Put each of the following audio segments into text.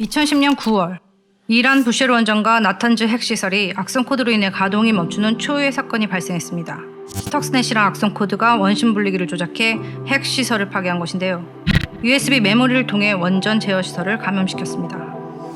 2010년 9월 이란 부쉐르 원전과 나탄즈 핵시설이 악성 코드로 인해 가동이 멈추는 초유의 사건이 발생했습니다. 스톡스넷이란 악성 코드가 원심 분리기를 조작해 핵시설을 파괴한 것인데요. USB 메모리를 통해 원전 제어 시설을 감염시켰습니다.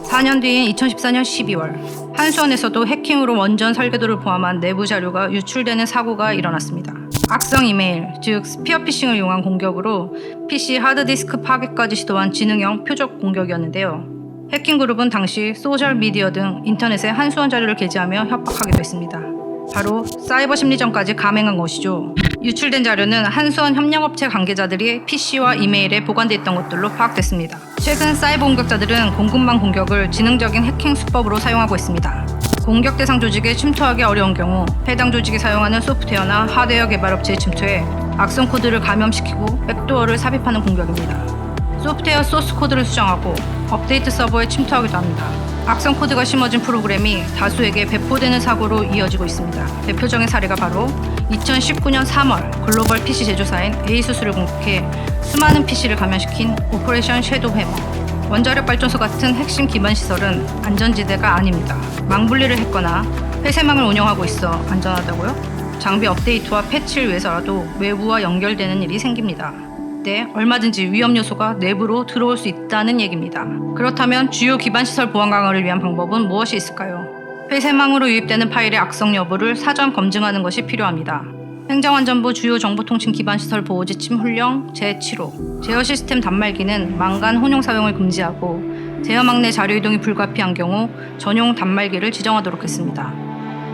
4년 뒤인 2014년 12월 한수원에서도 해킹으로 원전 설계도를 포함한 내부 자료가 유출되는 사고가 일어났습니다. 악성 이메일, 즉 스피어피싱을 이용한 공격으로 PC 하드디스크 파괴까지 시도한 지능형 표적 공격이었는데요. 해킹 그룹은 당시 소셜미디어 등 인터넷에 한수원 자료를 게재하며 협박하기도 했습니다. 바로 사이버 심리전까지 감행한 것이죠. 유출된 자료는 한수원 협력업체 관계자들이 PC와 이메일에 보관돼 있던 것들로 파악됐습니다. 최근 사이버 공격자들은 공급망 공격을 지능적인 해킹 수법으로 사용하고 있습니다. 공격 대상 조직에 침투하기 어려운 경우 해당 조직이 사용하는 소프트웨어나 하드웨어 개발업체에 침투해 악성 코드를 감염시키고 백도어를 삽입하는 공격입니다. 소프트웨어 소스 코드를 수정하고 업데이트 서버에 침투하기도 합니다. 악성 코드가 심어진 프로그램이 다수에게 배포되는 사고로 이어지고 있습니다. 대표적인 사례가 바로 2019년 3월 글로벌 PC 제조사인 에이수스를 공격해 수많은 PC를 감염시킨 오퍼레이션 섀도우 해머. 원자력 발전소 같은 핵심 기반 시설은 안전지대가 아닙니다. 망분리를 했거나 폐쇄망을 운영하고 있어 안전하다고요? 장비 업데이트와 패치를 위해서라도 외부와 연결되는 일이 생깁니다. 때 얼마든지 위험 요소가 내부로 들어올 수 있다는 얘기입니다. 그렇다면 주요 기반 시설 보안 강화를 위한 방법은 무엇이 있을까요? 폐쇄망으로 유입되는 파일의 악성 여부를 사전 검증하는 것이 필요합니다. 행정안전부 주요 정보통신 기반 시설 보호 지침 훈령 제7호 제어 시스템 단말기는 망간 혼용 사용을 금지하고 제어망 내 자료 이동이 불가피한 경우 전용 단말기를 지정하도록 했습니다.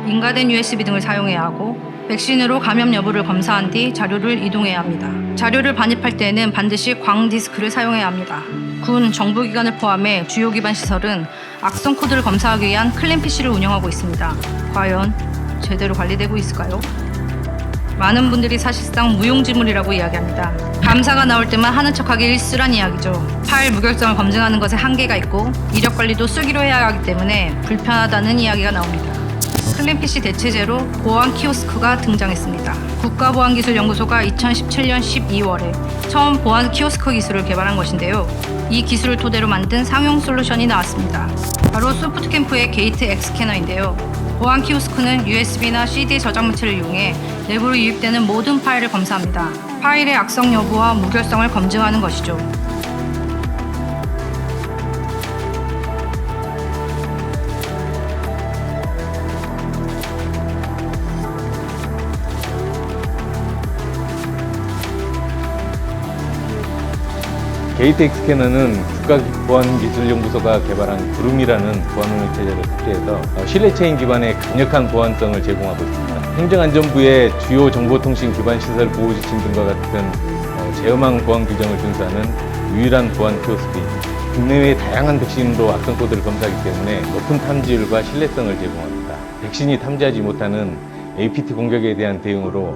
인가된 USB 등을 사용해야 하고 백신으로 감염 여부를 검사한 뒤 자료를 이동해야 합니다. 자료를 반입할 때에는 반드시 광 디스크를 사용해야 합니다. 군, 정부기관을 포함해 주요 기반 시설은 악성 코드를 검사하기 위한 클린 PC를 운영하고 있습니다. 과연 제대로 관리되고 있을까요? 많은 분들이 사실상 무용지물이라고 이야기합니다. 감사가 나올 때만 하는 척하기 일쑤란 이야기죠. 파일 무결성을 검증하는 것에 한계가 있고 이력 관리도 수기로 해야 하기 때문에 불편하다는 이야기가 나옵니다. 클린 PC 대체제로 보안 키오스크가 등장했습니다. 국가보안기술연구소가 2017년 12월에 처음 보안 키오스크 기술을 개발한 것인데요. 이 기술을 토대로 만든 상용 솔루션이 나왔습니다. 바로 소프트캠프의 게이트 X 스캐너인데요. 보안 키오스크는 USB나 CD 저장 물체를 이용해 내부로 유입되는 모든 파일을 검사합니다. 파일의 악성 여부와 무결성을 검증하는 것이죠. 게이트 X 스캐너는 국가보안기술연구소가 개발한 구름이라는 보안운영 체제를 탑재해서 실내체인 기반의 강력한 보안성을 제공하고 있습니다. 행정안전부의 주요 정보통신 기반 시설 보호 지침 등과 같은 제어망 보안 규정을 준수하는 유일한 보안 키오스크입니다. 국내외 다양한 백신으로 악성 코드를 검사하기 때문에 높은 탐지율과 신뢰성을 제공합니다. 백신이 탐지하지 못하는 APT 공격에 대한 대응으로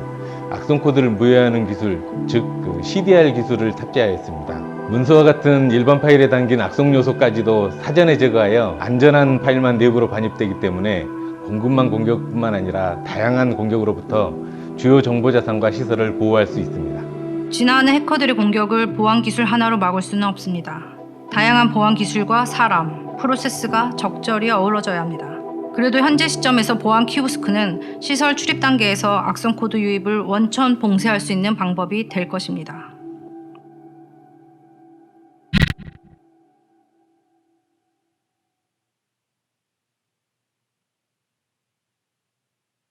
악성 코드를 무효화하는 기술, 즉 CDR 기술을 탑재하였습니다. 문서와 같은 일반 파일에 담긴 악성 요소까지도 사전에 제거하여 안전한 파일만 내부로 반입되기 때문에 공급망 공격뿐만 아니라 다양한 공격으로부터 주요 정보자산과 시설을 보호할 수 있습니다. 진화하는 해커들의 공격을 보안 기술 하나로 막을 수는 없습니다. 다양한 보안 기술과 사람, 프로세스가 적절히 어우러져야 합니다. 그래도 현재 시점에서 보안 키오스크는 시설 출입 단계에서 악성 코드 유입을 원천 봉쇄할 수 있는 방법이 될 것입니다.